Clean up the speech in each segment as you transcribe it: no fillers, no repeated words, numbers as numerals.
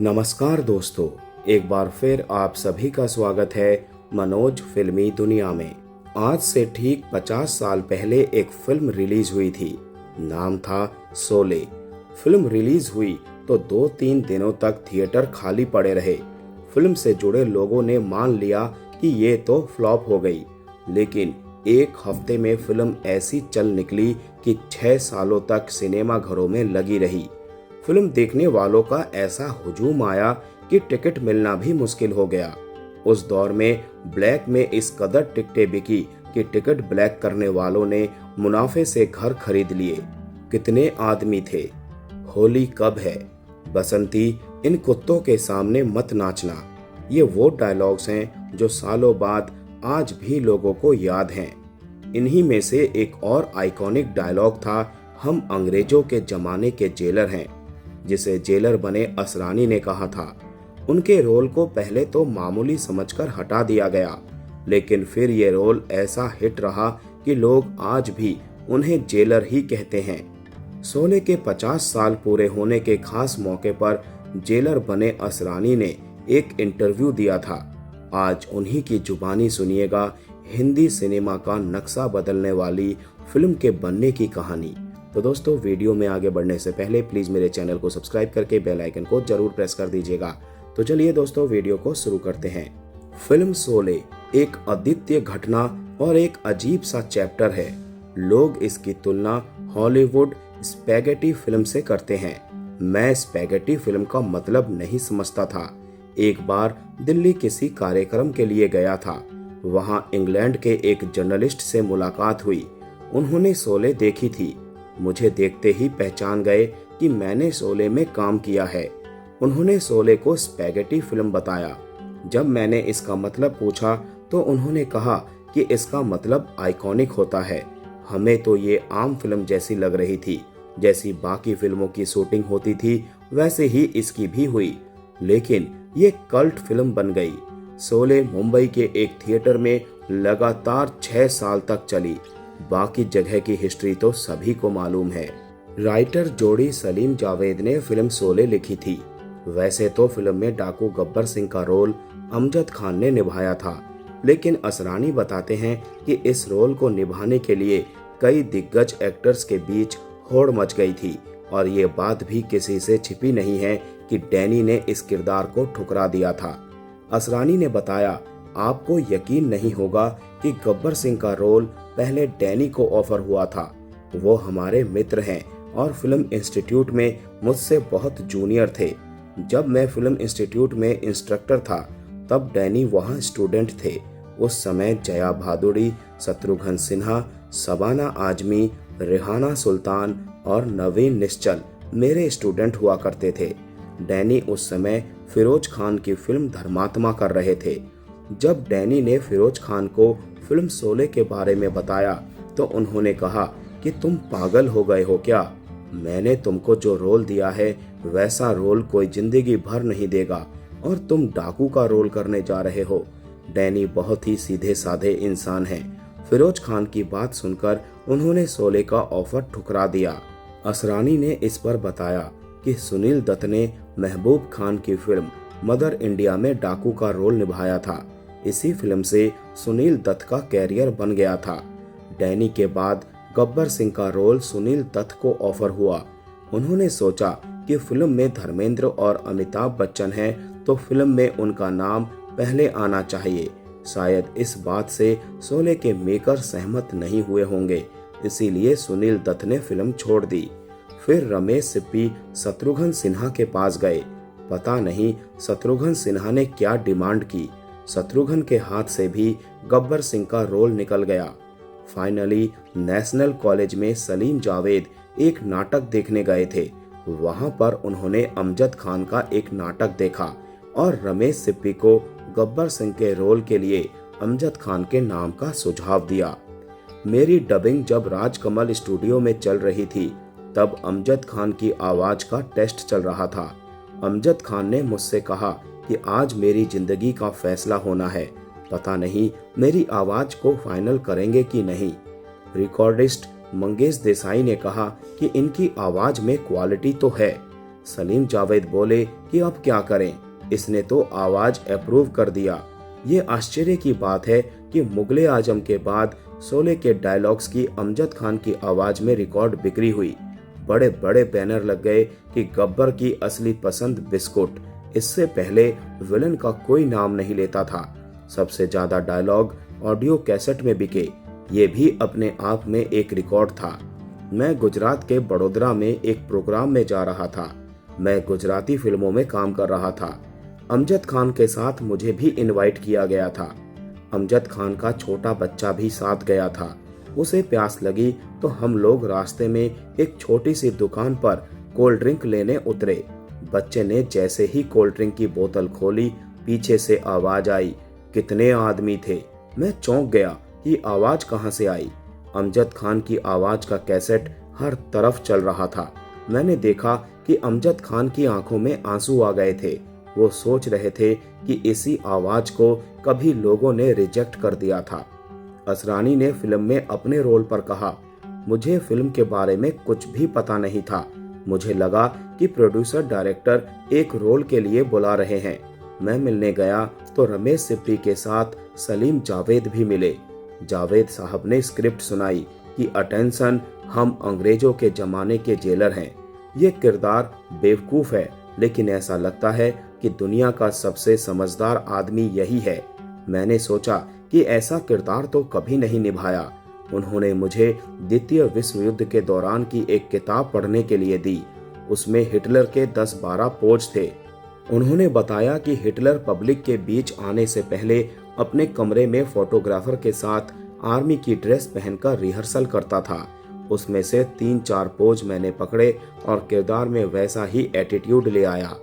नमस्कार दोस्तों, एक बार फिर आप सभी का स्वागत है मनोज फिल्मी दुनिया में। आज से ठीक 50 साल पहले एक फिल्म रिलीज हुई थी। नाम था शोले। फिल्म रिलीज हुई तो 2-3 दिनों तक थिएटर खाली पड़े रहे। फिल्म से जुड़े लोगों ने मान लिया कि ये तो फ्लॉप हो गई, लेकिन एक हफ्ते में फिल्म ऐसी चल निकली कि 6 सालों तक सिनेमा घरों में लगी रही। फिल्म देखने वालों का ऐसा हुजूम आया कि टिकट मिलना भी मुश्किल हो गया। उस दौर में ब्लैक में इस कदर टिकटें बिकी कि टिकट ब्लैक करने वालों ने मुनाफे से घर खरीद लिए। कितने आदमी थे। होली कब है, बसंती, इन कुत्तों के सामने मत नाचना, ये वो डायलॉग्स हैं जो सालों बाद आज भी लोगों को याद हैं। इन्हीं में से एक और आइकॉनिक डायलॉग था, हम अंग्रेजों के जमाने के जेलर हैं, जिसे जेलर बने असरानी ने कहा था। उनके रोल को पहले तो मामूली समझकर हटा दिया गया, लेकिन फिर ये रोल ऐसा हिट रहा कि लोग आज भी उन्हें जेलर ही कहते हैं। शोले के 50 साल पूरे होने के खास मौके पर जेलर बने असरानी ने एक इंटरव्यू दिया था। आज उन्हीं की जुबानी सुनिएगा हिंदी सिनेमा का नक्शा बदलने वाली फिल्म के बनने की कहानी। तो दोस्तों, वीडियो में आगे बढ़ने से पहले प्लीज मेरे चैनल को सब्सक्राइब करके बेल आइकन को जरूर प्रेस कर दीजिएगा। तो चलिए दोस्तों, वीडियो को शुरू करते हैं। फिल्म शोले एक अद्वितीय घटना और एक अजीब सा चैप्टर है। लोग इसकी तुलना हॉलीवुड स्पैगेटी फिल्म से करते हैं। मैं स्पैगेटी फिल्म का मतलब नहीं समझता था। एक बार दिल्ली किसी कार्यक्रम के लिए गया था। वहां इंग्लैंड के एक जर्नलिस्ट से मुलाकात हुई। उन्होंने शोले देखी थी। मुझे देखते ही पहचान गए कि मैंने शोले में काम किया है। उन्होंने शोले को स्पैगेटी फिल्म बताया। जब मैंने इसका मतलब पूछा तो उन्होंने कहा कि इसका मतलब आइकॉनिक होता है। हमें तो ये आम फिल्म जैसी लग रही थी, जैसी बाकी फिल्मों की शूटिंग होती थी वैसे ही इसकी भी हुई, लेकिन ये कल्ट फिल्म बन गई। शोले मुंबई के एक थिएटर में लगातार 6 साल तक चली। बाकी जगह की हिस्ट्री तो सभी को मालूम है। राइटर जोड़ी सलीम जावेद ने फिल्म शोले लिखी थी। वैसे तो फिल्म में डाकू गब्बर सिंह का रोल अमजद खान ने निभाया था, लेकिन असरानी बताते हैं कि इस रोल को निभाने के लिए कई दिग्गज एक्टर्स के बीच होड़ मच गई थी, और ये बात भी किसी से छिपी नहीं है कि डैनी ने इस किरदार को ठुकरा दिया था। असरानी ने बताया, आपको यकीन नहीं होगा कि गब्बर सिंह का रोल पहले डैनी को ऑफर हुआ था। वो हमारे मित्र हैं और फिल्म इंस्टीट्यूट में मुझसे बहुत जूनियर थे। जब मैं फिल्म इंस्टीट्यूट में इंस्ट्रक्टर था तब डैनी वहाँ स्टूडेंट थे। उस समय जया भादुड़ी, शत्रुघ्न सिन्हा, शबाना आजमी, रेहाना सुल्तान और नवीन निश्चल मेरे स्टूडेंट हुआ करते थे। डैनी उस समय फिरोज खान की फिल्म धर्मात्मा कर रहे थे। जब डैनी ने फिरोज खान को फिल्म शोले के बारे में बताया तो उन्होंने कहा कि तुम पागल हो गए हो क्या? मैंने तुमको जो रोल दिया है वैसा रोल कोई जिंदगी भर नहीं देगा, और तुम डाकू का रोल करने जा रहे हो। डैनी बहुत ही सीधे साधे इंसान हैं। फिरोज खान की बात सुनकर उन्होंने शोले का ऑफर ठुकरा दिया। असरानी ने इस पर बताया कि सुनील दत्त ने महबूब खान की फिल्म मदर इंडिया में डाकू का रोल निभाया था। इसी फिल्म से सुनील दत्त का कैरियर बन गया था। डैनी के बाद गब्बर सिंह का रोल सुनील दत्त को ऑफर हुआ। उन्होंने सोचा कि फिल्म में धर्मेंद्र और अमिताभ बच्चन हैं तो फिल्म में उनका नाम पहले आना चाहिए। शायद इस बात से शोले के मेकर सहमत नहीं हुए होंगे, इसीलिए सुनील दत्त ने फिल्म छोड़ दी। फिर रमेश सिप्पी शत्रुघ्न सिन्हा के पास गए। पता नहीं शत्रुघ्न सिन्हा ने क्या डिमांड की। शत्रुघ्न के हाथ से भी गब्बर सिंह का रोल निकल गया। फाइनली नेशनल कॉलेज में सलीम जावेद एक नाटक देखने गए थे। वहां पर उन्होंने अमजद खान का एक नाटक देखा और रमेश सिप्पी को गब्बर सिंह के रोल के लिए अमजद खान के नाम का सुझाव दिया। मेरी डबिंग जब राजकमल स्टूडियो में चल रही थी तब अमजद खान की आवाज का टेस्ट चल रहा था। अमजद खान ने मुझसे कहा कि आज मेरी जिंदगी का फैसला होना है, पता नहीं मेरी आवाज को फाइनल करेंगे कि नहीं। रिकॉर्डिस्ट मंगेश देसाई ने कहा कि इनकी आवाज में क्वालिटी तो है, सलीम जावेद बोले कि अब क्या करें, इसने तो आवाज अप्रूव कर दिया। ये आश्चर्य की बात है कि मुगले आजम के बाद शोले के डायलॉग्स की अमजद खान की आवाज में रिकॉर्ड बिक्री हुई। बड़े बड़े बैनर लग गए कि गब्बर की असली पसंद बिस्कुट। इससे पहले विलन का कोई नाम नहीं लेता था। सबसे ज्यादा डायलॉग ऑडियो कैसेट में बिके। ये भी अपने आप में एक रिकॉर्ड था। मैं गुजरात के बड़ोदरा में एक प्रोग्राम में जा रहा था। मैं गुजराती फिल्मों में काम कर रहा था। अमजद खान के साथ मुझे भी इनवाइट किया गया था। अमजद खान का छोटा बच्चा भी साथ गया था। उसे प्यास लगी तो हम लोग रास्ते में एक छोटी सी दुकान पर कोल्ड ड्रिंक लेने उतरे। बच्चे ने जैसे ही कोल्ड ड्रिंक की बोतल खोली, पीछे से आवाज आई, कितने आदमी थे। मैं चौंक गया कि आवाज कहां से आई। अमजद खान की आवाज का कैसेट हर तरफ चल रहा था। मैंने देखा कि अमजद खान की आंखों में आंसू आ गए थे। वो सोच रहे थे कि इसी आवाज को कभी लोगों ने रिजेक्ट कर दिया था। असरानी ने फिल्म में अपने रोल पर कहा, मुझे फिल्म के बारे में कुछ भी पता नहीं था। मुझे लगा कि प्रोड्यूसर डायरेक्टर एक रोल के लिए बुला रहे हैं। मैं मिलने गया तो रमेश सिप्पी के साथ सलीम जावेद भी मिले। जावेद साहब ने स्क्रिप्ट सुनाई कि अटेंशन, हम अंग्रेजों के जमाने के जेलर हैं। ये किरदार बेवकूफ है, लेकिन ऐसा लगता है कि दुनिया का सबसे समझदार आदमी यही है। मैंने सोचा कि ऐसा किरदार तो कभी नहीं निभाया। उन्होंने मुझे द्वितीय विश्व युद्ध के दौरान की एक किताब पढ़ने के लिए दी। उसमें हिटलर के 10-12 पोज थे। उन्होंने बताया कि हिटलर पब्लिक के बीच आने से पहले अपने कमरे में फोटोग्राफर के साथ आर्मी की ड्रेस पहनकर रिहर्सल करता था। उसमें से 3-4 पोज मैंने पकड़े और किरदार में वैसा ही एटीट्यूड ले आया।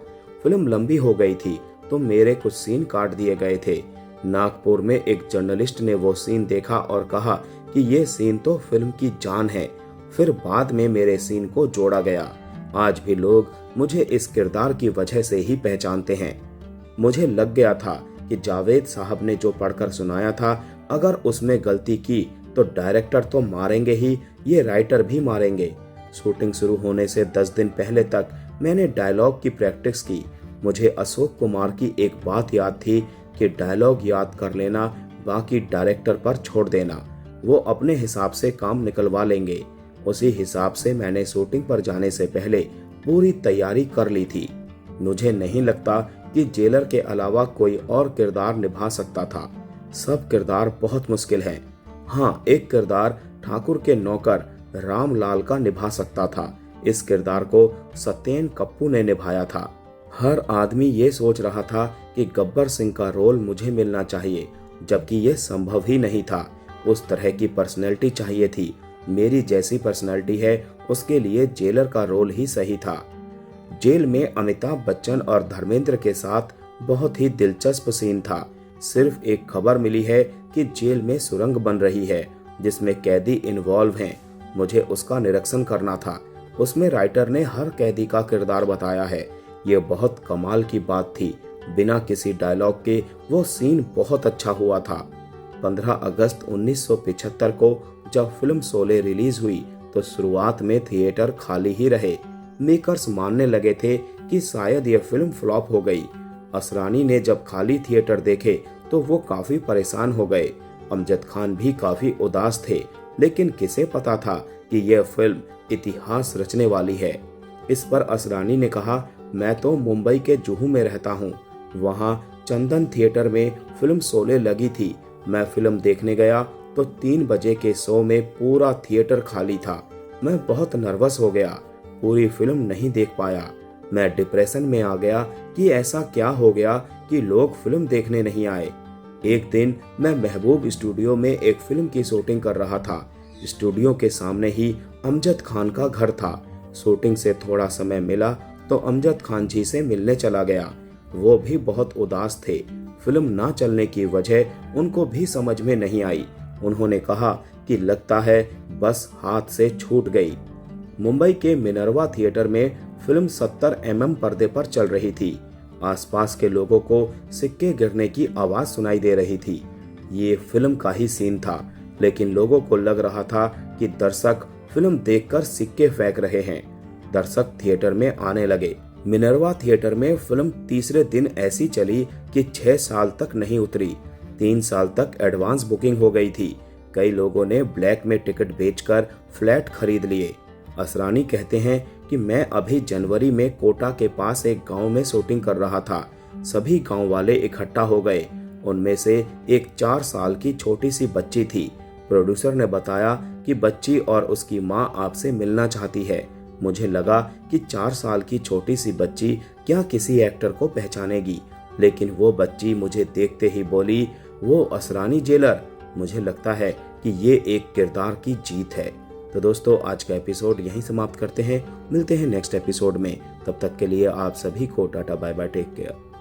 फिल्म लंबी हो गई थी तो मेरे कुछ सीन काट दिए गए थे। नागपुर में एक जर्नलिस्ट ने वो सीन देखा और कहा कि ये सीन तो फिल्म की जान है। फिर बाद में मेरे सीन को जोड़ा गया। आज भी लोग मुझे इस किरदार की वजह से ही पहचानते हैं। मुझे लग गया था कि जावेद साहब ने जो पढ़कर सुनाया था, अगर उसमें गलती की तो डायरेक्टर तो मारेंगे ही, ये राइटर भी मारेंगे। शूटिंग शुरू होने से 10 दिन पहले तक मैंने डायलॉग की प्रैक्टिस की। मुझे अशोक कुमार की एक बात याद थी कि डायलॉग याद कर लेना, बाकी डायरेक्टर पर छोड़ देना, वो अपने हिसाब से काम निकलवा लेंगे। उसी हिसाब से मैंने शूटिंग पर जाने से पहले पूरी तैयारी कर ली थी। मुझे नहीं लगता कि जेलर के अलावा कोई और किरदार निभा सकता था। सब किरदार बहुत मुश्किल हैं। हाँ, एक किरदार ठाकुर के नौकर रामलाल का निभा सकता था। इस किरदार को सत्येन कप्पू ने निभाया था। हर आदमी ये सोच रहा था कि गब्बर सिंह का रोल मुझे मिलना चाहिए, जबकि ये संभव ही नहीं था। उस तरह की पर्सनैलिटी चाहिए थी। मेरी जैसी पर्सनैलिटी है उसके लिए जेलर का रोल ही सही था। जेल में अमिताभ बच्चन और धर्मेंद्र के साथ बहुत ही दिलचस्प सीन था। सिर्फ एक खबर मिली है कि जेल में सुरंग बन रही है जिसमें कैदी इन्वॉल्व हैं। मुझे उसका निरीक्षण करना था। उसमें राइटर ने हर कैदी का किरदार बताया है। ये बहुत कमाल की बात थी। बिना किसी डायलॉग के वो सीन बहुत अच्छा हुआ था। 15 अगस्त 1975 को जब फिल्म शोले रिलीज हुई तो शुरुआत में थिएटर खाली ही रहे। मेकर्स मानने लगे थे कि शायद ये फिल्म फ्लॉप हो गई। असरानी ने जब खाली थिएटर देखे तो वो काफी परेशान हो गए। अमजद खान भी काफी उदास थे, लेकिन किसे पता था कि यह फिल्म इतिहास रचने वाली है। इस पर असरानी ने कहा, मैं तो मुंबई के जुहू में रहता हूँ। वहाँ चंदन थिएटर में फिल्म शोले लगी थी। मैं फिल्म देखने गया तो 3 बजे के शो में पूरा थिएटर खाली था। मैं बहुत नर्वस हो गया, पूरी फिल्म नहीं देख पाया। मैं डिप्रेशन में आ गया कि ऐसा क्या हो गया कि लोग फिल्म देखने नहीं आए। एक दिन मैं महबूब स्टूडियो में एक फिल्म की शूटिंग कर रहा था। स्टूडियो के सामने ही अमजद खान का घर था। शूटिंग से थोड़ा समय मिला तो अमजद खान जी से मिलने चला गया। वो भी बहुत उदास थे। फिल्म ना चलने की वजह उनको भी समझ में नहीं आई। उन्होंने कहा कि लगता है बस हाथ से छूट गई। मुंबई के मिनर्वा थिएटर में फिल्म 70 mm पर्दे पर चल रही थी। आसपास के लोगों को सिक्के गिरने की आवाज सुनाई दे रही थी। ये फिल्म का ही सीन था, लेकिन लोगों को लग रहा था कि दर्शक फिल्म देखकर सिक्के फेंक रहे हैं। दर्शक थिएटर में आने लगे। मिनर्वा थिएटर में फिल्म तीसरे दिन ऐसी चली कि 6 साल तक नहीं उतरी। 3 साल तक एडवांस बुकिंग हो गई थी। कई लोगों ने ब्लैक में टिकट बेचकर फ्लैट खरीद लिए। असरानी कहते हैं कि मैं अभी जनवरी में कोटा के पास एक गांव में शूटिंग कर रहा था। सभी गांव वाले इकट्ठा हो गए। उनमें से एक 4 साल की छोटी सी बच्ची थी। प्रोड्यूसर ने बताया कि बच्ची और उसकी मां आपसे मिलना चाहती है। मुझे लगा कि 4 साल की छोटी सी बच्ची क्या किसी एक्टर को पहचानेगी, लेकिन वो बच्ची मुझे देखते ही बोली, वो असरानी जेलर। मुझे लगता है कि ये एक किरदार की जीत है। तो दोस्तों, आज का एपिसोड यहीं समाप्त करते हैं। मिलते हैं नेक्स्ट एपिसोड में। तब तक के लिए आप सभी को ta-ta bye bye, take care.